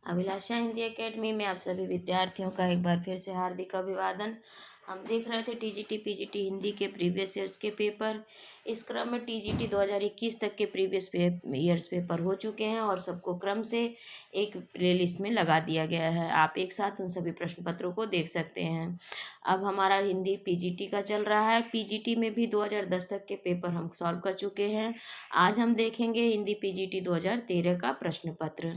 अभिलाषा Hindi academy में आप सभी विद्यार्थियों का एक बार फिर से हार्दिक अभिवादन। हम देख रहे थे टीजीटी पीजीटी हिंदी के प्रीवियस ईयर्स के पेपर। इस क्रम में टीजीटी 2021 तक के प्रीवियस ईयर्स पेपर हो चुके हैं और सबको क्रम से एक प्लेलिस्ट में लगा दिया गया है। आप एक साथ उन सभी प्रश्न पत्रों को देख सकते हैं। अब हमारा हिंदी पीजीटी का चल रहा है। पीजीटी में भी 2010 तक के पेपर हम सॉल्व कर चुके हैं। आज हम देखेंगे हिंदी पीजीटी 2013 का प्रश्न पत्र।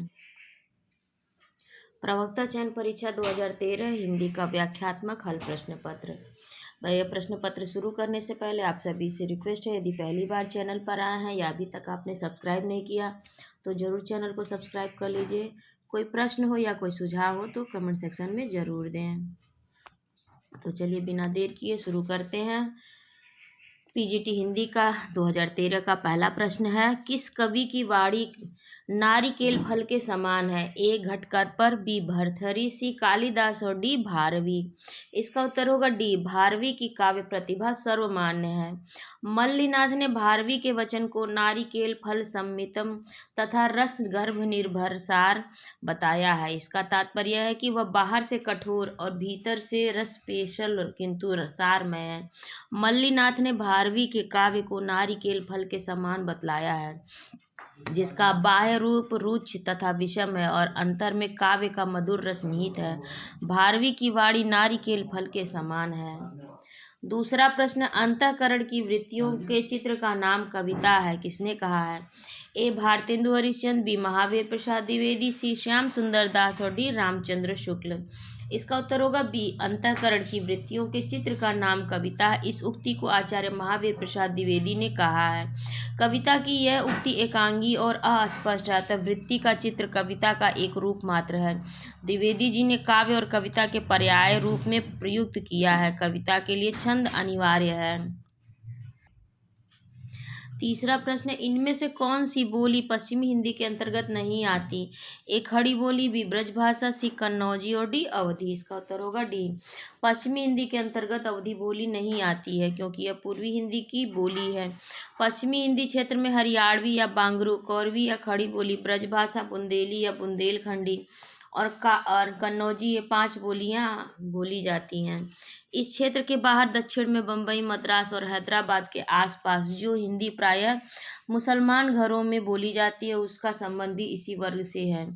प्रवक्ता चयन परीक्षा 2013 हिंदी का व्याख्यात्मक हल प्रश्न पत्र। यह प्रश्न पत्र शुरू करने से पहले आप सभी से रिक्वेस्ट है, यदि पहली बार चैनल पर आए हैं या अभी तक आपने सब्सक्राइब नहीं किया तो ज़रूर चैनल को सब्सक्राइब कर लीजिए। कोई प्रश्न हो या कोई सुझाव हो तो कमेंट सेक्शन में ज़रूर दें। तो चलिए बिना देर किए शुरू करते हैं। पीजीटी हिंदी का 2013 का पहला प्रश्न है, किस कवि की वाणी नारिकेल फल के समान है? ए घटकर पर, बी भरथरी, सी कालिदास और डी भारवी। इसका उत्तर होगा डी, भारवी की काव्य प्रतिभा सर्वमान्य है। मल्लिनाथ ने भारवी के वचन को नारिकेल फल सम्मितम तथा रस गर्भ निर्भर सार बताया है। इसका तात्पर्य है कि वह बाहर से कठोर और भीतर से रस पेशल किंतु सारमय है। मल्लिनाथ ने भारवी के काव्य को नारिकेल फल के समान बतलाया है, जिसका बाह्य रूप रुक्ष तथा विषम है और अंतर में काव्य का मधुर रस निहित है। भारवी की वाणी नारिकेल फल के समान है। दूसरा प्रश्न, अंतःकरण की वृत्तियों के चित्र का नाम कविता है, किसने कहा है? ए भारतेंदु हरिश्चंद्र, बी महावीर प्रसाद द्विवेदी, सी श्याम सुंदर दास और डी रामचंद्र शुक्ल। इसका उत्तर होगा बी, अंतःकरण की वृत्तियों के चित्र का नाम कविता है। इस उक्ति को आचार्य महावीर प्रसाद द्विवेदी ने कहा है। कविता की यह उक्ति एकांगी और अस्पष्ट है, अतः वृत्ति का चित्र कविता का एक रूप मात्र है। द्विवेदी जी ने काव्य और कविता के पर्याय रूप में प्रयुक्त किया है। कविता के लिए छंद अनिवार्य है। तीसरा प्रश्न, इनमें से कौन सी बोली पश्चिमी हिंदी के अंतर्गत नहीं आती? ए खड़ी बोली, बी ब्रजभाषा, सी कन्नौजी और डी अवधी। इसका उत्तर होगा डी, पश्चिमी हिंदी के अंतर्गत अवधी बोली नहीं आती है क्योंकि यह पूर्वी हिंदी की बोली है। पश्चिमी हिंदी क्षेत्र में हरियाणवी या बांगरू, कौरवी या खड़ी बोली, ब्रजभाषा, बुंदेली या बुंदेलखंडी और कन्नौजी, ये 5 बोलियां बोली जाती हैं। इस क्षेत्र के बाहर दक्षिण में बम्बई, मद्रास और हैदराबाद के आसपास जो हिंदी प्रायः मुसलमान घरों में बोली जाती है उसका संबंध भी इसी वर्ग से है।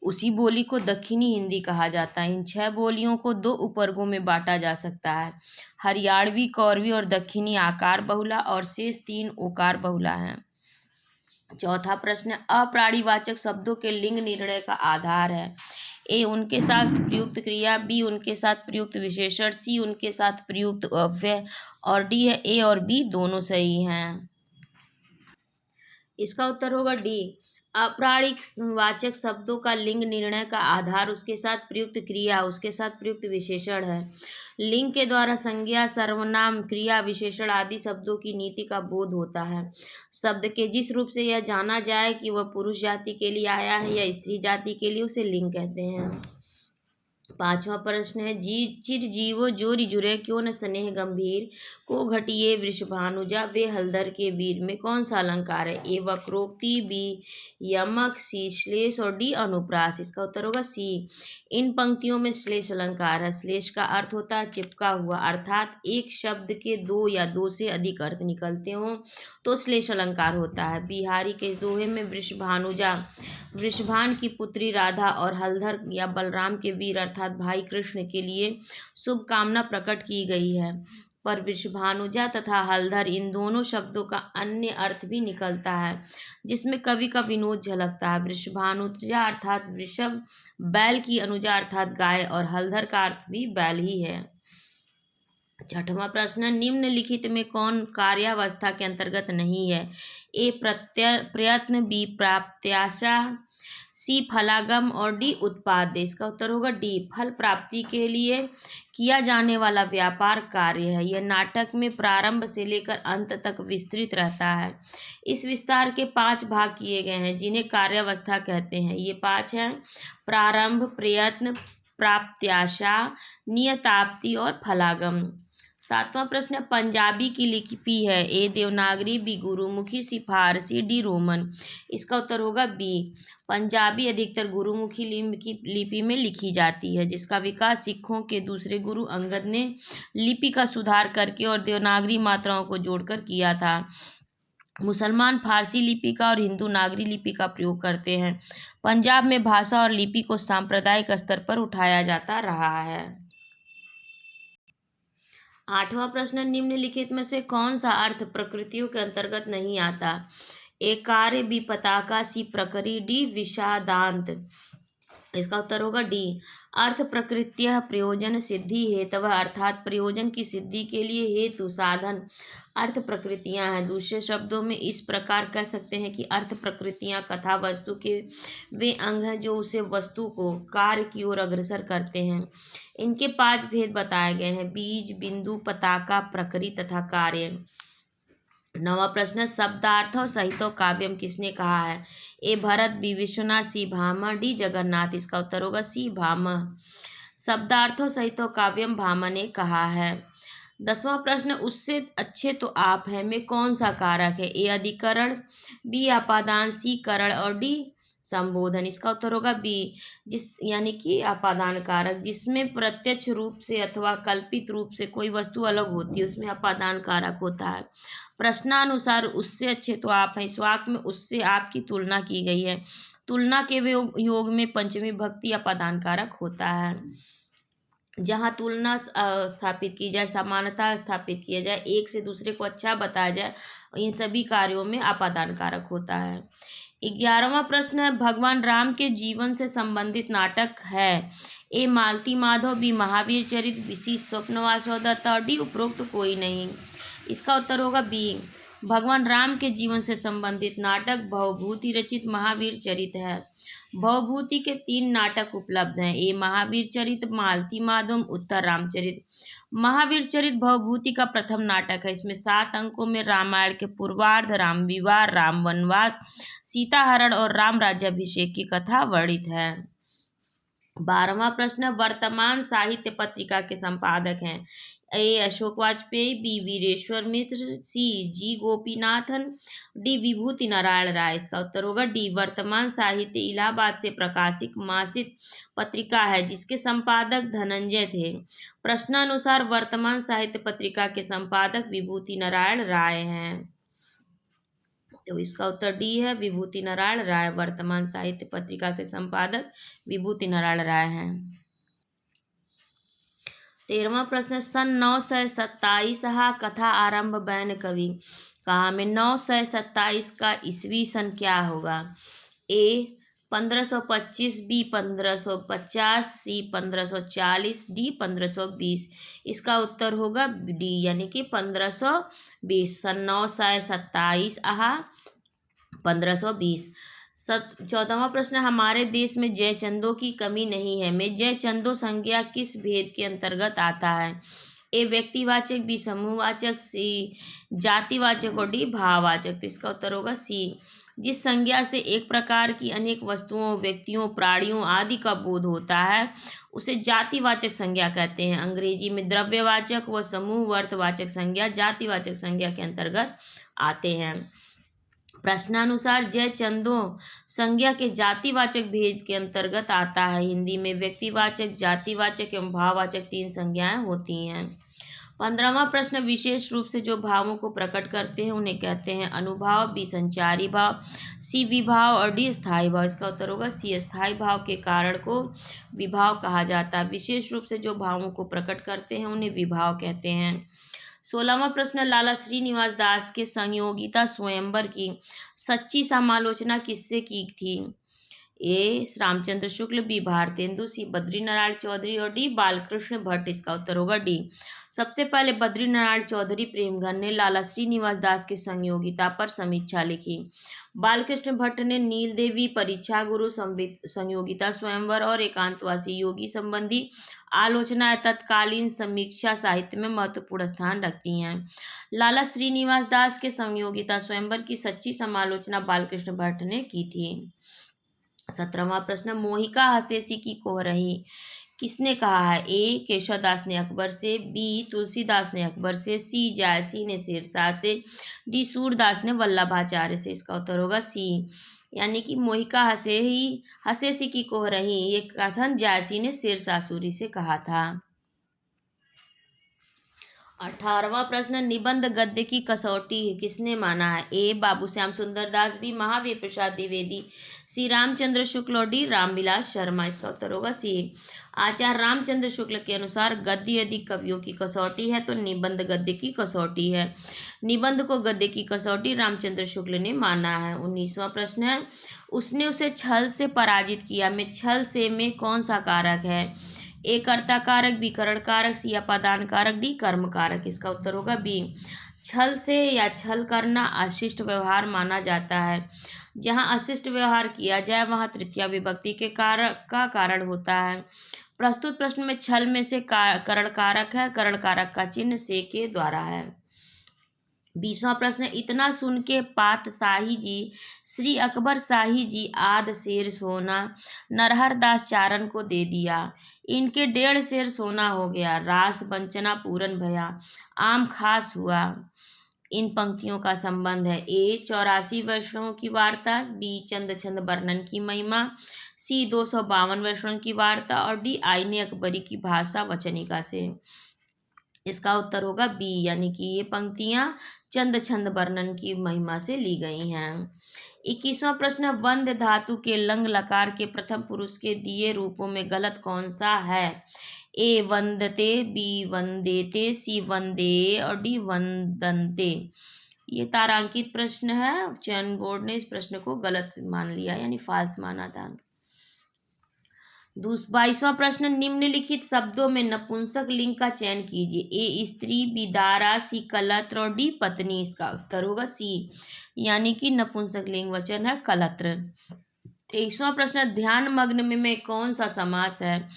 उसी बोली को दक्षिणी हिंदी कहा जाता है। इन 6 बोलियों को 2 उपवर्गों में बांटा जा सकता है, हरियाणवी, कौरवी और दक्षिणी आकार बहुला और शेष 3 ओकार बहुला है। चौथा प्रश्न, अप्राणीवाचक शब्दों के लिंग निर्णय का आधार है। ए उनके साथ प्रयुक्त क्रिया, बी उनके साथ प्रयुक्त विशेषण, सी उनके साथ प्रयुक्त अव्यय और डी है ए और बी दोनों सही हैं। इसका उत्तर होगा डी, अप्राणीवाचक शब्दों का लिंग निर्णय का आधार उसके साथ प्रयुक्त क्रिया, उसके साथ प्रयुक्त विशेषण है। लिंग के द्वारा संज्ञा, सर्वनाम, क्रिया, विशेषण आदि शब्दों की नीति का बोध होता है। शब्द के जिस रूप से यह जाना जाए कि वह पुरुष जाति के लिए आया है या स्त्री जाति के लिए, उसे लिंग कहते हैं। पांचवा प्रश्न है, चिर जीवो जोरी जुरे क्यों न स्नेह गंभीर, को घटिए वृषभानुजा वे हलधर के वीर में कौन सा अलंकार है? ए वक्रोक्ति, बी यमक, सी श्लेष और डी अनुप्रास। इसका उत्तर होगा सी, इन पंक्तियों में श्लेष अलंकार है। श्लेष का अर्थ होता है चिपका हुआ, अर्थात एक शब्द के 2 या 2 से अधिक अर्थ निकलते हों तो श्लेष अलंकार होता है। बिहारी के दोहे में वृषभानुजा, वृषभान की पुत्री राधा और हलधर या बलराम के वीर अर्थात भाई कृष्ण के लिए शुभकामना प्रकट की गई है। पर वृषभानुजा तथा हलधर इन दोनों शब्दों का अन्य अर्थ भी निकलता है जिसमें कवि का विनोद झलकता है। वृषभानुजा अर्थात वृषभ, बैल की अनुजा अर्थात गाय और हलधर का अर्थ भी बैल ही है। छठवां प्रश्न, निम्नलिखित में कौन कार्यावस्था के अंतर्गत नहीं है? ए प्रयत्न, बी प्राप्त्याशा, सी फलागम और डी उत्पाद। इसका उत्तर होगा डी, फल प्राप्ति के लिए किया जाने वाला व्यापार कार्य है। यह नाटक में प्रारंभ से लेकर अंत तक विस्तृत रहता है। इस विस्तार के 5 भाग किए गए हैं जिन्हें कार्यावस्था कहते हैं। ये 5 हैं, प्रारंभ, प्रयत्न, प्राप्त्याशा, नियताप्ति और फलागम। 7वां प्रश्न है पंजाबी की लिपि है, ए देवनागरी, बी गुरुमुखी, सी फारसी, डी रोमन। इसका उत्तर होगा बी। पंजाबी अधिकतर गुरुमुखी लिपि में लिखी जाती है, जिसका विकास सिखों के दूसरे गुरु अंगद ने लिपि का सुधार करके और देवनागरी मात्राओं को जोड़कर किया था। मुसलमान फारसी लिपि का और हिंदू नागरी लिपि का प्रयोग करते हैं। पंजाब में भाषा और लिपि को सांप्रदायिक स्तर पर उठाया जाता रहा है। 8वां प्रश्न, निम्नलिखित में से कौन सा अर्थ प्रकृतियों के अंतर्गत नहीं आता? ए कार्य, बी पताका, सी प्रकरी, डी विषादांत। इसका उत्तर होगा डी। अर्थ प्रकृत्य प्रयोजन सिद्धि हेतव, अर्थात प्रयोजन की सिद्धि के लिए हेतु साधन अर्थ प्रकृतियां हैं। दूसरे शब्दों में इस प्रकार कह सकते हैं कि अर्थ प्रकृतियां कथा वस्तु के वे अंग हैं जो उसे वस्तु को कार्य की ओर अग्रसर करते हैं। इनके 5 भेद बताए गए हैं: बीज, बिंदु, पताका, प्रकृति तथा कार्य। 9वां प्रश्न, शब्दार्थ सहितो काव्यम किसने कहा है? ए भरत, बी विश्वनाथ, सी भामह, डी जगन्नाथ। इसका उत्तर होगा सी भामह। शब्दार्थों सहितो काव्यम भामह ने कहा है। 10वां प्रश्न, उससे अच्छे तो आप हैं में कौन सा कारक है? ए अधिकरण, बी अपादान, सी करण और डी संबोधन। इसका उत्तर होगा बी, जिस यानी कि अपादान कारक, जिसमें प्रत्यक्ष रूप से अथवा कल्पित रूप से कोई वस्तु अलग होती है उसमें अपादान कारक होता है। प्रश्नानुसार उससे अच्छे तो आप हैं, इस वाक्य में उससे आपकी तुलना की गई है। तुलना के योग में पंचमी भक्ति अपादान कारक होता है। जहाँ तुलना स्थापित की जाए, समानता स्थापित किया जाए, एक से दूसरे को अच्छा बताया जाए, इन सभी कार्यों में अपादान कारक होता है। 11वां प्रश्न है, भगवान राम के जीवन से संबंधित नाटक है? ए मालती माधव, बी महावीर चरित, सी स्वप्नवास और डी उपरोक्त कोई नहीं। इसका उत्तर होगा बी। भगवान राम के जीवन से संबंधित नाटक भवभूति रचित महावीर चरित है। भवभूति के 3 नाटक उपलब्ध हैं: ए महावीर चरित, मालती माधव, उत्तर रामचरित। महावीर चरित भवभूति का प्रथम नाटक है। इसमें 7 अंकों में रामायण के पूर्वार्ध, राम विवाह, राम वनवास, सीता हरण और राम राज्याभिषेक की कथा वर्णित है। 12वां प्रश्न, वर्तमान साहित्य पत्रिका के संपादक हैं? ए अशोक वाजपेयी, बी वीरेश्वर मित्र, सी जी गोपीनाथन, डी विभूति नारायण राय। इसका उत्तर होगा डी। वर्तमान साहित्य इलाहाबाद से प्रकाशित मासिक पत्रिका है जिसके संपादक धनंजय थे। प्रश्नानुसार वर्तमान साहित्य पत्रिका के संपादक विभूति नारायण राय हैं, तो इसका उत्तर डी है, विभूति नारायण राय। वर्तमान साहित्य पत्रिका के संपादक विभूति नारायण राय हैं। 13वां प्रश्न, सन 927 कथा आरंभ बैन कवि कहा में? 927 का ईस्वी सन क्या होगा? ए 1525, बी 1550, सी 1540, डी 1520। इसका उत्तर होगा डी, यानी कि 1520। सन 927 आहा 1520। 14वां प्रश्न, हमारे देश में जय चंदों की कमी नहीं है में जय चंदो संज्ञा किस भेद के अंतर्गत आता है? ए व्यक्तिवाचक, बी समूहवाचक, सी जातिवाचक और डी भाववाचक। तो इसका उत्तर होगा सी। जिस संज्ञा से एक प्रकार की अनेक वस्तुओं, व्यक्तियों, प्राणियों आदि का बोध होता है उसे जातिवाचक संज्ञा कहते हैं। अंग्रेजी में द्रव्यवाचक व समूहवाचक संज्ञा जातिवाचक संज्ञा के अंतर्गत आते हैं। प्रश्नानुसार जय चंदो संज्ञा के जातिवाचक भेद के अंतर्गत आता है। हिंदी में व्यक्तिवाचक, जातिवाचक एवं भाववाचक 3 संज्ञाएं होती हैं। 15वां प्रश्न, विशेष रूप से जो भावों को प्रकट करते हैं उन्हें कहते हैं अनुभाव, बी संचारी भाव, सी विभाव और डी स्थायी भाव। इसका उत्तर होगा सी। स्थायी भाव के कारण को विभाव कहा जाता है। विशेष रूप से जो भावों को प्रकट करते हैं उन्हें विभाव कहते हैं। 16वां प्रश्न, लाला श्रीनिवास दास के संयोगिता स्वयंवर की सच्ची समालोचना किससे की थी? ए रामचंद्र शुक्ल, बी भारतेंदु, सी बद्रीनारायण चौधरी और डी बालकृष्ण भट्ट। इसका उत्तर होगा डी। सबसे पहले बद्रीनारायण चौधरी प्रेमघन ने लाला श्रीनिवास दास के संयोगिता पर समीक्षा लिखी। बालकृष्ण भट्ट ने नील देवी, परीक्षा गुरु, संयोगिता स्वयंवर और एकांतवासी योगी संबंधी आलोचनाएं तत्कालीन समीक्षा साहित्य में महत्वपूर्ण स्थान रखती हैं। लाला श्रीनिवास दास के संयोगिता स्वयंवर की सच्ची समालोचना बालकृष्ण भट्ट ने की थी। 17वां प्रश्न, मोहिका हसेसी की कोहरही किसने कहा है? ए केशवदास ने अकबर से, बी तुलसीदास ने अकबर से, सी जायसी ने शेरशाह से, डी सूरदास ने वल्लभाचार्य से। इसका उत्तर होगा सी, यानी कि मोहिका हसेसी की कोह रही, ये कथन जायसी ने शेरशाह सूरी से कहा था। 18वां प्रश्न, निबंध गद्य की कसौटी किसने माना है? ए बाबू श्याम सुंदर दास, बी महावीर प्रसाद द्विवेदी, सी रामचंद्र शुक्ल और डी रामविलास शर्मा। इसका उत्तर होगा सी। आचार्य रामचंद्र शुक्ल के अनुसार गद्य यदि कवियों की कसौटी है तो निबंध गद्य की कसौटी है। निबंध को गद्य की कसौटी रामचंद्र शुक्ल ने माना है। 19वां प्रश्न है, उसने उसे छल से पराजित किया में छल से में कौन सा कारक है? ए कर्ता कारक, बी करण कारक, सी अपादान कारक, डी कर्म कारक। इसका उत्तर होगा बी। छल से या छल करना अशिष्ट व्यवहार माना जाता है। जहाँ अशिष्ट व्यवहार किया जाए वहाँ तृतीया विभक्ति के कारक का कारण होता है। प्रस्तुत प्रश्न में छल में से करण कारक है, करण कारक का चिन्ह से के द्वारा है। 20वां प्रश्न, इतना सुन के पात शाही जी श्री अकबर शाही जी आध शेर सोना नरहर दास चारण को दे दिया, इनके 1.5 शेर सोना हो गया, रास बंचना पूरन भया, आम खास हुआ। इन पंक्तियों का संबंध है। ए 84 वैष्णवों की वार्ता, बी चंद छंद वर्णन की महिमा, सी 252 वैष्णवों की वार्ता और डी आईने अकबरी की भाषा वचनिका से। इसका उत्तर होगा बी, यानी कि ये पंक्तियां चंद छंद वर्णन की महिमा से ली गई हैं। 21वां प्रश्न, वंद्य धातु के लंग लकार के प्रथम पुरुष के दिए रूपों में गलत कौन सा है? ए वंदते, बी वंदेते, सी वंदे और डी वंदनते। ये तारांकित प्रश्न है, चयन बोर्ड ने इस प्रश्न को गलत मान लिया, यानी फाल्स माना था। 22वां प्रश्न, निम्नलिखित शब्दों में नपुंसक लिंग का चयन कीजिए। ए स्त्री, बी दारा, सी कलत्र और डी पत्नी। इसका उत्तर होगा सी, यानी कि नपुंसक लिंग वचन है कलत्र। 23वां प्रश्न, ध्यान मग्न में कौन सा समास है?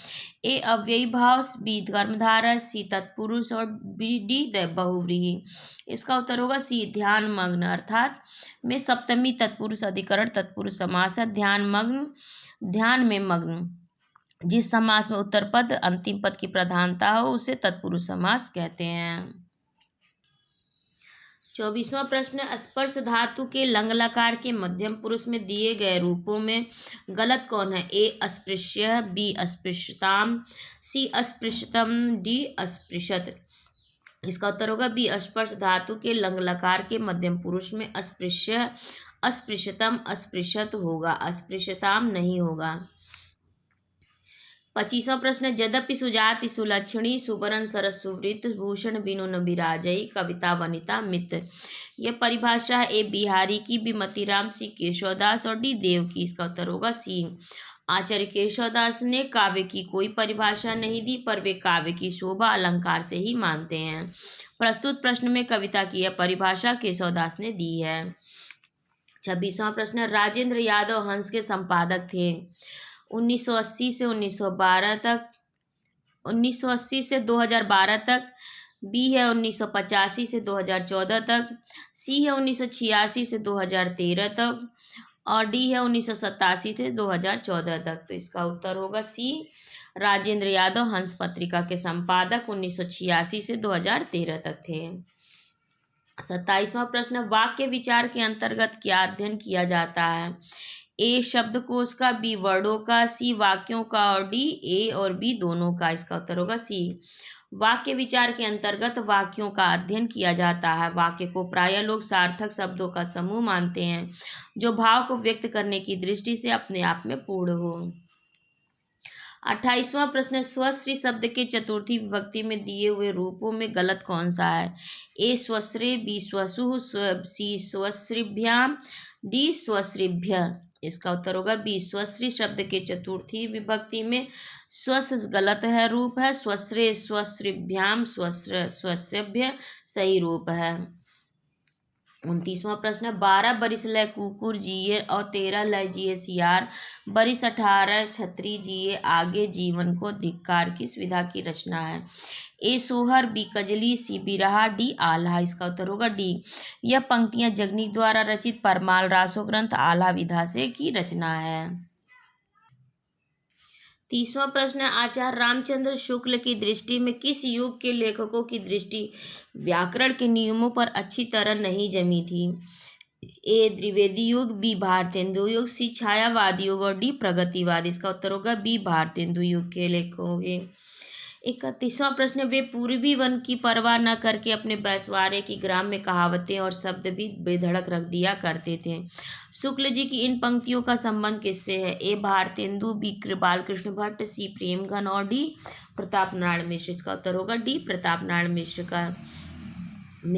ए अव्ययी भाव, बी कर्मधारय, सी तत्पुरुष और बी डी बहुव्रीहि। इसका उत्तर होगा सी, ध्यान मग्न अर्थात में सप्तमी तत्पुरुष अधिकरण तत्पुरुष समास है। ध्यान मग्न, ध्यान में मग्न जिस समास में उत्तर पद अंतिम पद की प्रधानता हो उसे तत्पुरुष समास कहते हैं। 24वां प्रश्न, स्पर्श धातु के लंग लकार के मध्यम पुरुष में दिए गए रूपों में गलत कौन है? ए अस्पृश्य, बी अस्पृश्यताम, सी अस्पृश्यतम, डी अस्पृशत। इसका उत्तर होगा बी, स्पर्श धातु के लंग लकार के मध्यम पुरुष में अस्पृश्य, अस्पृश्यतम, अस्पृशत होगा, अस्पृश्यताम नहीं होगा। 25वां प्रश्न, यद्यपि सुजाति सुलक्षणी सुबरन सरस सुवृत भूषण बिनु न बिराजई कविता वनिता मित्र। यह परिभाषा है। ए बिहारी की, बी मतीराम, सी केशवदास और डी देव की। इसका उत्तर होगा सी। आचार्य केशवदास ने काव्य की कोई परिभाषा नहीं दी, पर वे काव्य की शोभा अलंकार से ही मानते हैं। प्रस्तुत प्रश्न में कविता की यह परिभाषा केशवदास ने दी है। 26वां प्रश्न, राजेंद्र यादव हंस के संपादक थे। 1980 से 1912 तक, 1980 से 2012 तक, बी है 1985 से 2014 तक, सी है 1986 से 2013 तक और डी है 1987 से 2014 तक। तो इसका उत्तर होगा सी, राजेंद्र यादव हंस पत्रिका के संपादक 1986 से 2013 तक थे। 27वां प्रश्न, वाक्य विचार के अंतर्गत क्या अध्ययन किया जाता है? ए शब्दकोश का, बी वर्डों का, सी वाक्यों का और डी ए और बी दोनों का। इसका उत्तर होगा सी। वाक्य विचार के अंतर्गत वाक्यों का अध्ययन किया जाता है। वाक्य को प्रायः लोग सार्थक शब्दों का समूह मानते हैं जो भाव को व्यक्त करने की दृष्टि से अपने आप में पूर्ण हो। 28वां प्रश्न, स्वश्री शब्द के चतुर्थी विभक्ति में दिए हुए रूपों में गलत कौन सा है? ए स्वश्रे, बी स्वसु, सी स्वश्रिभ्याम, डी स्वश्रिभ्य। इसका उत्तर होगा बी, स्वश्री शब्द के चतुर्थी विभक्ति में स्वस गलत है रूप है, स्वश्रे स्वश्रिभ्याम स्वस्यभ्य सही रूप है। 29वां प्रश्न, 12 बरिस लय कुकुर जिए और 13 लय जिए सियार, बरिस 18 छत्री जिए आगे जीवन को धिक्कार किस विधा की रचना है? ए सोहर, बी कजली, सी बिरहा, डी आल्हा। इसका उत्तर होगा डी। यह पंक्तियां जगनीक द्वारा रचित परमाल रासो ग्रंथ आल्हा विधा से की रचना है। 30वां प्रश्न है, आचार्य रामचंद्र शुक्ल की दृष्टि में किस युग के लेखकों की दृष्टि व्याकरण के नियमों पर अच्छी तरह नहीं जमी थी? ए द्विवेदी युग, बी भारतेंदु युग, सी छायावादी युग और डी प्रगतिवाद। इसका उत्तर होगा बी भारतेंदु युग के लेखक होंगे। 31वां प्रश्न, वे पूर्वी वन की परवाह न करके अपने बैसवारे की ग्राम में कहावतें और शब्द भी बेधड़क रख दिया करते थे। शुक्ल जी की इन पंक्तियों का संबंध किससे है? ए भारतेंदु, बी बालकृष्ण भट्ट, सी प्रेमघन और डी प्रताप नारायण मिश्र। इसका उत्तर होगा डी प्रताप नारायण मिश्र का।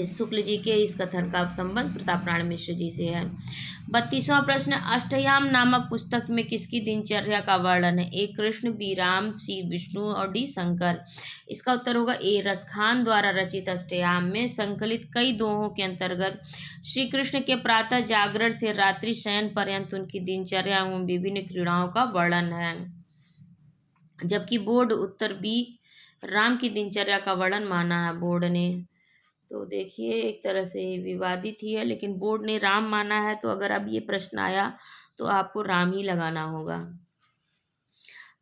शुक्ल जी के इस कथन का संबंध प्रताप नारायण मिश्र जी से है। 32वां प्रश्न, अष्टयाम नामक पुस्तक में किसकी दिनचर्या का वर्णन है? ए कृष्ण, बी राम, सी विष्णु और डी शंकर। इसका उत्तर होगा ए रसखान द्वारा रचित अष्टयाम में संकलित कई दोहों के अंतर्गत श्री कृष्ण के प्रातः जागरण से रात्रि शयन पर्यंत उनकी दिनचर्या एवं विभिन्न क्रीड़ाओं का वर्णन है। जबकि बोर्ड उत्तर बी राम की दिनचर्या का वर्णन माना है बोर्ड ने। तो देखिए एक तरह से विवादित ही है, लेकिन बोर्ड ने राम माना है, तो अगर अब ये प्रश्न आया तो आपको राम ही लगाना होगा।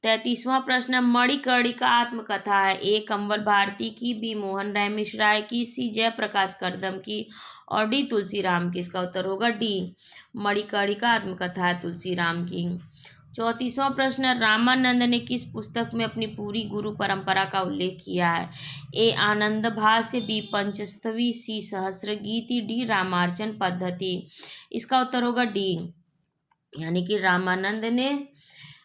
33वां प्रश्न, मणिकर्णिका आत्मकथा है? ए कंवल भारती की, बी मोहन राय मिश्राय की, सी जयप्रकाश करदम की और डी तुलसीराम की। इसका उत्तर होगा डी मणिकर्णिका आत्मकथा है तुलसीराम की। 34वां प्रश्न, रामानंद ने किस पुस्तक में अपनी पूरी गुरु परंपरा का उल्लेख किया है? ए आनंद भाष्य, बी पंचस्तवी, सी सहस्रगीति, डी रामार्चन पद्धति। इसका उत्तर होगा डी, यानी कि रामानंद ने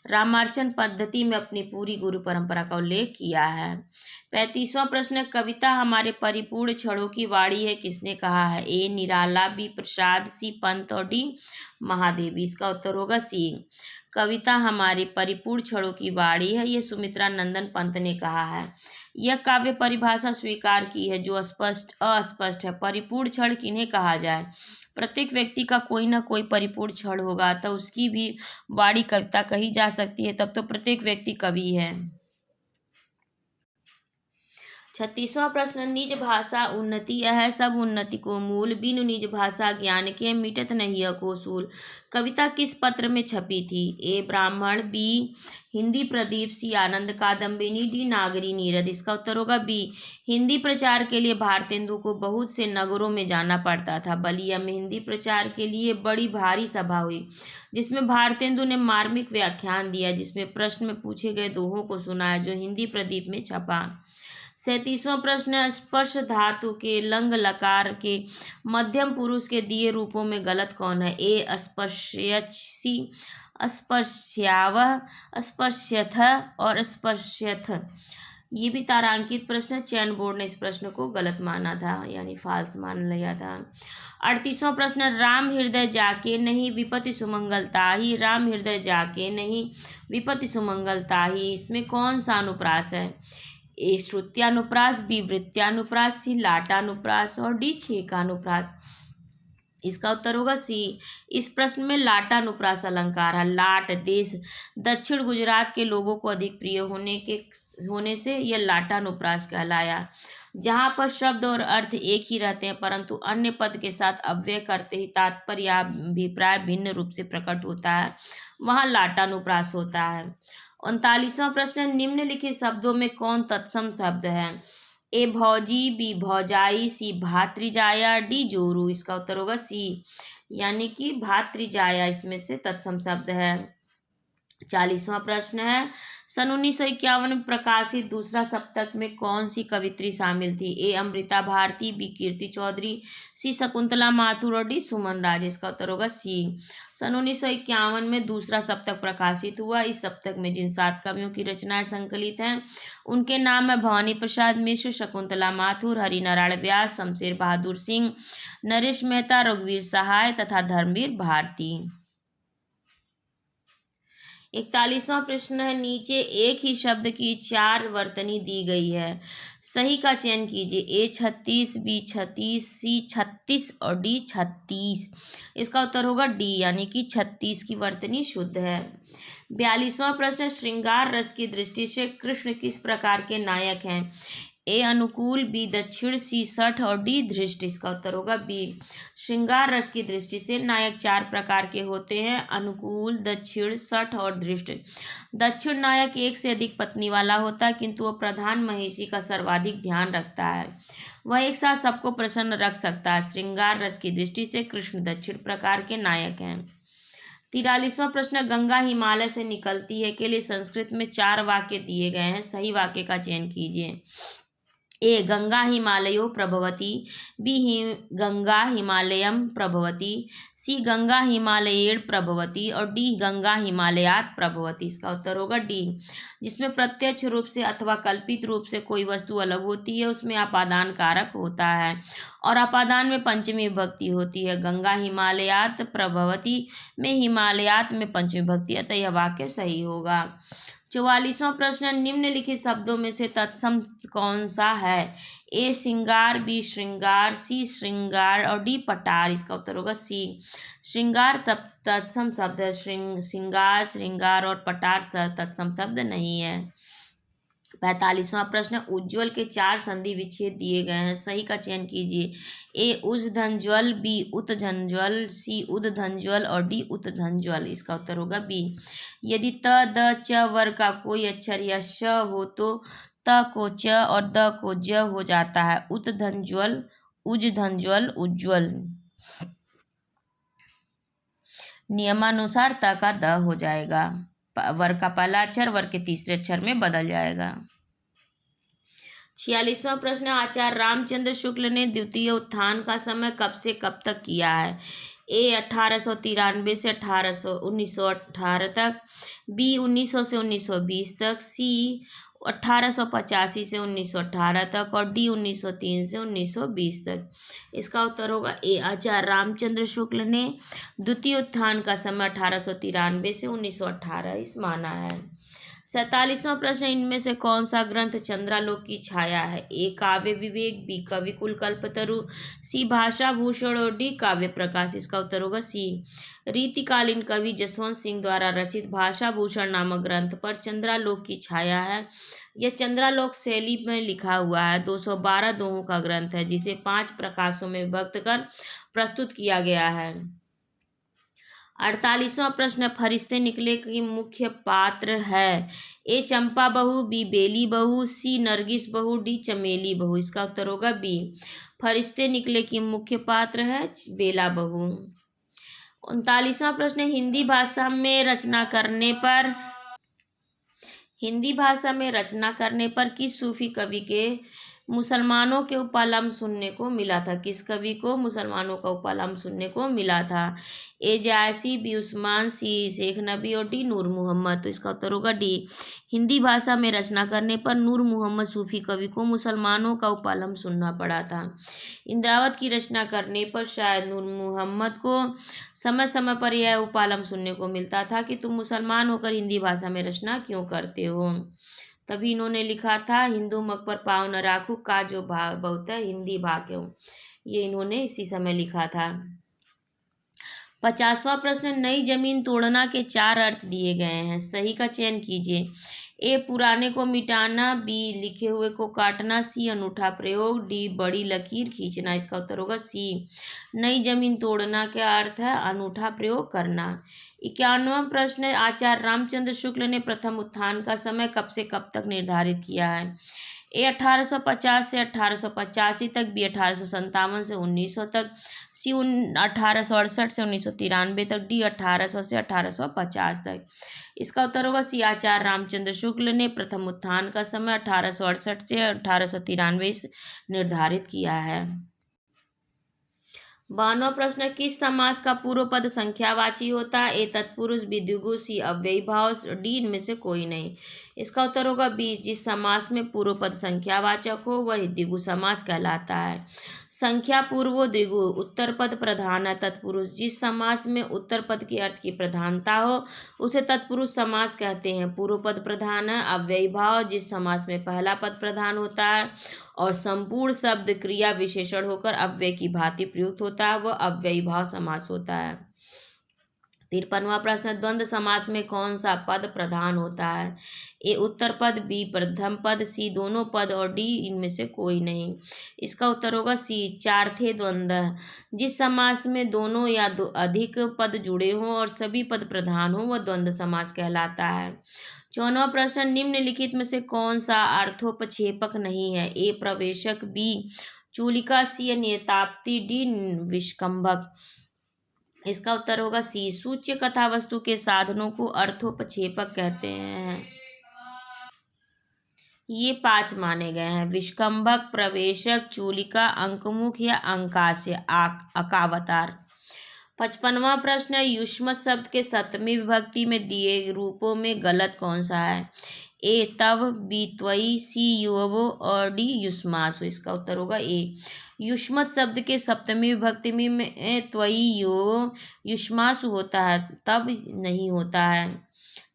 रामार्चन पद्धति में अपनी पूरी गुरु परंपरा का उल्लेख किया है। 35वां प्रश्न, कविता हमारे परिपूर्ण क्षणों की वाणी है, किसने कहा है? ए निराला, बी प्रसाद, सी पंत और डी महादेवी। इसका उत्तर होगा सी, कविता हमारे परिपूर्ण क्षणों की वाणी है, यह सुमित्रा नंदन पंत ने कहा है। यह काव्य परिभाषा स्वीकार की है जो अस्पष्ट है। परिपूर्ण क्षण किन्हें कहा जाए? प्रत्येक व्यक्ति का कोई ना कोई परिपूर्ण क्षण होगा, तो उसकी भी वाणी कविता कही जा सकती है, तब तो प्रत्येक व्यक्ति कवि है। 36वां प्रश्न, निज भाषा उन्नति है सब उन्नति को मूल, बिनु निज भाषा ज्ञान के मिटत नहीं को सूल। कविता किस पत्र में छपी थी? ए ब्राह्मण, बी हिंदी प्रदीप, सी आनंद कादम्बिनी, डी नागरी नीरद। इसका उत्तर होगा बी, हिंदी प्रचार के लिए भारतेंदु को बहुत से नगरों में जाना पड़ता था। बलिया में हिंदी प्रचार के लिए बड़ी भारी सभा हुई, जिसमें भारतेंदु ने मार्मिक व्याख्यान दिया, जिसमें प्रश्न में पूछे गए दोहों को सुनाया, जो हिंदी प्रदीप में छपा। 37वां प्रश्न, स्पर्श धातु के लंग लकार के मध्यम पुरुष के दिए रूपों में गलत कौन है? ए अस्पृश्यसि, अस्पृश्यावः, अस्पृश्यथ और स्पर्श्यथ। ये भी तारांकित प्रश्न, चयन बोर्ड ने इस प्रश्न को गलत माना था, यानी फाल्स मान लिया था। 38वां प्रश्न, राम हृदय जाके नहीं विपत्ति सुमंगलता ही, राम हृदय जाके नहीं विपत्ति सुमंगलता ही, इसमें कौन सा अनुप्रास है? ए श्रुत्यानुप्रास, बी वृत्यानुप्रास, सी लाटानुप्रास और डी छेकानुप्रास। इसका उत्तर होगा सी, इस प्रश्न में लाटानुप्रास अलंकार है। लाट देश दक्षिण गुजरात के लोगों को अधिक प्रिय होने से यह लाटानुप्रास कहलाया। जहाँ पर शब्द और अर्थ एक ही रहते हैं, परंतु अन्य पद के साथ अव्यय करते ही तात्पर्य या अभिप्राय भिन्न रूप से प्रकट होता है, वहाँ लाटानुप्रास होता है। 39वां प्रश्न, निम्नलिखित शब्दों में कौन तत्सम शब्द है? ए भौजी, बी भौजाई, सी भातृजाया, डी जोरू। इसका उत्तर होगा सी, यानी कि भातृजाया इसमें से तत्सम शब्द है। 40वां प्रश्न है, सन 1951 में प्रकाशित दूसरा सप्तक में कौन सी कवित्री शामिल थी? ए अमृता भारती, बी कीर्ति चौधरी, सी शकुंतला माथुर और डी सुमन राज। इसका उत्तर होगा सी, सन 1951 में दूसरा सप्तक प्रकाशित हुआ। इस सप्तक में जिन 7 कवियों की रचनाएं संकलित हैं उनके नाम है भवानी प्रसाद मिश्र, शकुंतला माथुर, हरिनारायण व्यास, शमशेर बहादुर सिंह, नरेश मेहता, रघुवीर सहाय तथा धर्मवीर भारती। 41वां प्रश्न है, नीचे एक ही शब्द की 4 वर्तनी दी गई है, सही का चयन कीजिए। ए 36, बी 36, सी 36 और डी 36। इसका उत्तर होगा डी, यानी कि 36 की वर्तनी शुद्ध है। 42वां प्रश्न, श्रृंगार रस की दृष्टि से कृष्ण किस प्रकार के नायक हैं? ए अनुकूल, बी दक्षिण, सी सठ और डी धृष्ट। इसका उत्तर होगा बी। श्रृंगार रस की दृष्टि से नायक 4 प्रकार के होते हैं: अनुकूल, दक्षिण, सठ और धृष्ट। दक्षिण नायक एक से अधिक पत्नी वाला होता है, किंतु वह प्रधान महिषी का सर्वाधिक ध्यान रखता है। वह एक साथ सबको प्रसन्न रख सकता है। श्रृंगार रस की दृष्टि से कृष्ण दक्षिण प्रकार के नायक हैं। 43वां प्रश्न, गंगा हिमालय से निकलती है के लिए संस्कृत में 4 वाक्य दिए गए हैं। सही वाक्य का चयन कीजिए। ए गंगा हिमालयो प्रभवती, बी गंगा हिमालयम प्रभवती, सी गंगा हिमालयेण प्रभवती और डी गंगा हिमालयात प्रभवती। इसका उत्तर होगा डी। जिसमें प्रत्यक्ष रूप से अथवा कल्पित रूप से कोई वस्तु अलग होती है उसमें अपादान कारक होता है और अपादान में पंचमी विभक्ति होती है। गंगा हिमालयात प्रभवती में हिमालयात में पंचमी विभक्ति, अतः यह वाक्य सही होगा। 44वां प्रश्न, निम्नलिखित शब्दों में से तत्सम कौन सा है? ए श्रृंगार, बी श्रृंगार, सी श्रृंगार और डी पटार। इसका उत्तर होगा सी। श्रृंगार तत्सम शब्द है। श्रृंगार, श्रृंगार और पटार तत्सम शब्द नहीं है। 45वां प्रश्न, उज्ज्वल के 4 संधि विच्छेद दिए गए हैं। सही का चयन कीजिए। ए उजधनज्वल, बी उत्धनज्वल, सी उदधनज्वल और डी उत्धनज्वल। इसका उत्तर होगा बी। यदि त, द, च वर्ग का कोई अक्षर या श हो तो त को च और द को ज हो जाता है। उत्धनज्वल, उजधनज्वल, उज्ज्वल। नियमानुसार त का द हो जाएगा। वर्ग का पहला अक्षर वर्ग के तीसरे अक्षर में बदल जाएगा। 46वां प्रश्न, आचार्य रामचंद्र शुक्ल ने द्वितीय उत्थान का समय कब से कब तक किया है? ए 1893 से 1918 तक, बी 1900 से 1920 तक, सी 1885 से 1918 तक और डी 1903 से 1920 तक। इसका उत्तर होगा ए आचार्य रामचंद्र शुक्ल ने द्वितीय उत्थान का समय 1893 से 1918 इस माना है। 47वां प्रश्न, इनमें से कौन सा ग्रंथ चंद्रालोक की छाया है? ए काव्य विवेक, बी कविकुल कल्पतरु, सी भाषा भूषण और डी काव्य प्रकाश। इसका उत्तर होगा सी। रीतिकालीन कवि जसवंत सिंह द्वारा रचित भाषा भूषण नामक ग्रंथ पर चंद्रालोक की छाया है। यह चंद्रालोक शैली में लिखा हुआ है। 212 दोहों का ग्रंथ है जिसे 5 प्रकाशों में विभक्त कर प्रस्तुत किया गया है। 48वां प्रश्न, फरिश्ते निकले की मुख्य पात्र है? ए चंपा बहू, बी बेली बहू, सी नरगिस बहू, डी चमेली बहू। इसका उत्तर होगा बी। फरिश्ते निकले की मुख्य पात्र है बेला बहू। 39वां प्रश्न, हिंदी भाषा में रचना करने पर किस सूफी कवि के मुसलमानों के उपालम सुनने को मिला था? किस कवि को मुसलमानों का उपालम सुनने को मिला था? ए जायसी, बी उस्मान, सी शेख नबी और डी नूर मोहम्मद। तो इसका उत्तर होगा डी। हिंदी भाषा में रचना करने पर नूर मोहम्मद सूफी कवि को मुसलमानों का उपालम सुनना पड़ा था। इंद्रावत की रचना करने पर शायद नूर मोहम्मद को समय समय पर यह उपालम सुनने को मिलता था कि तुम मुसलमान होकर हिंदी भाषा में रचना क्यों करते हो। तभी इन्होंने लिखा था, हिंदू मग पर पाँव न राखू का जो भाग बहुत है हिंदी भाग्यों। ये इन्होंने इसी समय लिखा था। 50वां प्रश्न, नई जमीन तोड़ना के 4 अर्थ दिए गए हैं। सही का चयन कीजिए। ए पुराने को मिटाना, बी लिखे हुए को काटना, सी अनूठा प्रयोग, डी बड़ी लकीर खींचना। इसका उत्तर होगा सी। नई जमीन तोड़ना का अर्थ है अनूठा प्रयोग करना। 51वां प्रश्न, आचार्य रामचंद्र शुक्ल ने प्रथम उत्थान का समय कब से कब तक निर्धारित किया है? ए 1850 से 1885 तक, बी 1857 से 1900 तक, सी 1868 से 1993 तक, डी 1800 से 1850 तक। इसका उत्तर होगा सी। आचार्य रामचंद्र शुक्ल ने प्रथम उत्थान का समय 1868 से 1893 निर्धारित किया है। 52वां प्रश्न, किस समास का पूर्व पद संख्यावाची होता है? ए तत्पुरुष, बी द्विगु, सी अव्ययी भाव, डी इनमें से कोई नहीं। इसका उत्तर होगा बी। जिस समास में पूर्व पद संख्यावाचक हो वह द्विगु समास कहलाता है। संख्या पूर्वो द्विगु, उत्तर पद प्रधान है तत्पुरुष। जिस समास में उत्तर पद के अर्थ की प्रधानता हो उसे तत्पुरुष समास कहते हैं। पूर्व पद प्रधान है। अव्ययी भाव, जिस समास में पहला पद प्रधान होता है और संपूर्ण शब्द क्रिया विशेषण होकर अव्यय की भांति प्रयुक्त होता है वह अव्ययी भाव समास होता है। 53वां प्रश्न, द्वंद्व समास में कौन सा पद प्रधान होता है? ए उत्तर पद, बी प्रथम पद, सी दोनों पद और डी इनमें से कोई नहीं। इसका उत्तर होगा सी, चार्थे द्वंद्व। जिस समास में दोनों या अधिक पद जुड़े हों और सभी पद प्रधान हों वह द्वंद्व समास कहलाता है। 54वां प्रश्न, निम्नलिखित में से कौन सा अर्थोपक्षेपक नहीं है? ए प्रवेशक, बी चूलिका, सी नियताप्ति, डी विष्कंभक। इसका उत्तर होगा सी, सूच्य कथा वस्तु के साधनों को अर्थोपक्षेपक कहते हैं। ये 5 माने गए हैं, विष्कंभक, प्रवेशक, चूलिका, अंकमुख या अंकास्य, अकावतार। 55वां प्रश्न है, युष्मत शब्द के सप्तमी विभक्ति में दिए रूपों में गलत कौन सा है? ए तव, बी त्वयि, सी युवो और डी युष्मासु। इसका उत्तर होगा ए, युष्मत शब्द के सप्तमी विभक्ति में त्वयि युवो युष्मासु होता है, तब नहीं होता है।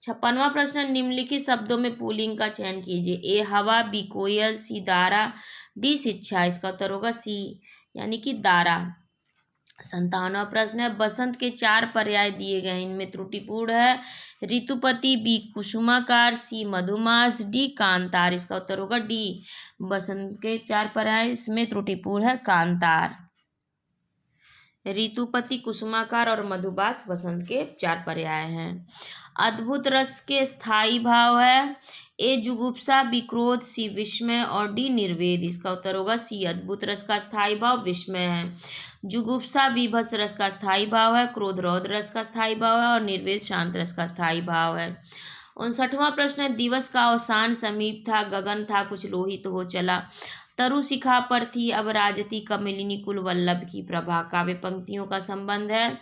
56वां प्रश्न, निम्नलिखित शब्दों में पुल्लिंग का चयन कीजिए। ए हवा, बी कोयल, सी दारा, डी शिक्षा। इसका उत्तर होगा सी, यानी कि दारा। 57वां प्रश्न है, बसंत के 4 पर्याय दिए गए, इनमें त्रुटिपूर्ण है। ऋतुपति, बी कुसुमाकार, सी मधुमास, डी कांतार। इसका उत्तर होगा डी, बसंत के 4 पर्याय, इसमें त्रुटिपूर्ण है कांतार। ऋतुपति, कुसुमाकार और मधुबास बसंत के 4 पर्याय हैं। अद्भुत रस के स्थायी भाव है। ए जुगुप्सा, बी क्रोध, सी विस्मय और डी निर्वेद। इसका उत्तर होगा सी, अद्भुत रस का स्थायी भाव विस्मय है। जुगुप्सा बीभत्स रस का स्थायी भाव है, क्रोध रौद्र रस का स्थायी भाव है और निर्वेद शांत रस का स्थायी भाव है। 59वां प्रश्न है, दिवस का अवसान समीप था, गगन था कुछ लोहित हो चला, तरु शिखा पर थी अब राजती कमलिनी कुल वल्लभ की प्रभा। काव्य पंक्तियों का संबंध है।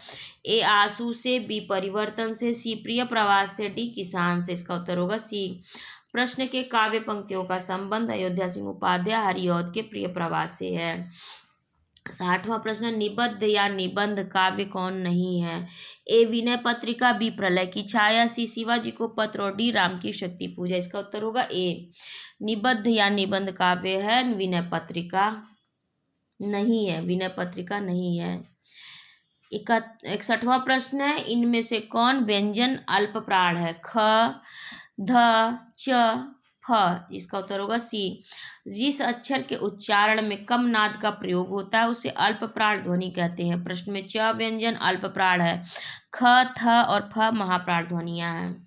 ए आंसू से, बी परिवर्तन से, सी प्रिय प्रवास से, डी किसान से। इसका उत्तर होगा सी, प्रश्न के काव्य पंक्तियों का संबंध अयोध्या सिंह उपाध्याय हरिऔध के प्रिय प्रवास से है। 60वां प्रश्न, निबद्ध या निबंध काव्य कौन नहीं है? ए विनय पत्रिका, बी प्रलय की छाया, सी शिवाजी को पत्र और डी राम की शक्ति पूजा। इसका उत्तर होगा ए, निबद्ध या निबंध काव्य है विनय पत्रिका नहीं है, विनय पत्रिका नहीं है। 61वां प्रश्न है, इनमें से कौन व्यंजन अल्प प्राण है? ख, ध, च, फ। इसका उत्तर होगा सी, जिस अक्षर के उच्चारण में कम नाद का प्रयोग होता है उसे अल्प प्राण ध्वनि कहते हैं। प्रश्न में च व्यंजन अल्प प्राण है, ख, थ और फ महाप्राण ध्वनियां हैं।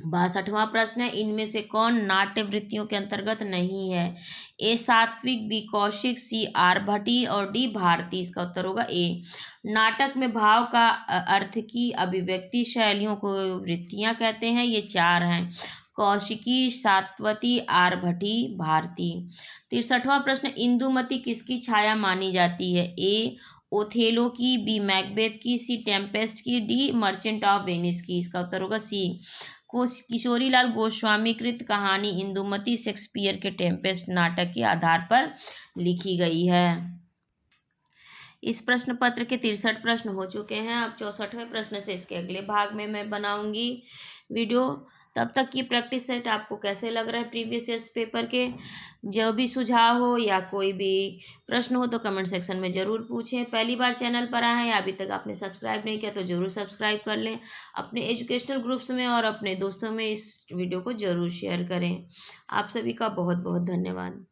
62वां प्रश्न है, इनमें से कौन नाट्य वृत्तियों के अंतर्गत नहीं है? ए सात्विक, बी कौशिक, सी आरभटी और डी भारती। इसका उत्तर होगा ए, नाटक में भाव का अर्थ की अभिव्यक्ति शैलियों को वृत्तियां कहते हैं। ये 4 हैं, कौशिकी, सात्वती, आरभटी, भारती। 63वां प्रश्न, इंदुमती किसकी छाया मानी जाती है? ए ओथेलो की, बी मैकबेथ की, सी टेम्पेस्ट की, डी मर्चेंट ऑफ वेनिस की। इसका उत्तर होगा सी, किशोरीलाल गोस्वामी कृत कहानी इंदुमती शेक्सपियर के टेम्पेस्ट नाटक के आधार पर लिखी गई है। इस प्रश्न पत्र के 63 प्रश्न हो चुके हैं। अब 64वें प्रश्न से इसके अगले भाग में मैं बनाऊंगी वीडियो। तब तक की प्रैक्टिस सेट आपको कैसे लग रहा है प्रीवियस ईयर्स पेपर के? जो भी सुझाव हो या कोई भी प्रश्न हो तो कमेंट सेक्शन में ज़रूर पूछें। पहली बार चैनल पर आए हैं या अभी तक आपने सब्सक्राइब नहीं किया तो ज़रूर सब्सक्राइब कर लें। अपने एजुकेशनल ग्रुप्स में और अपने दोस्तों में इस वीडियो को ज़रूर शेयर करें। आप सभी का बहुत बहुत धन्यवाद।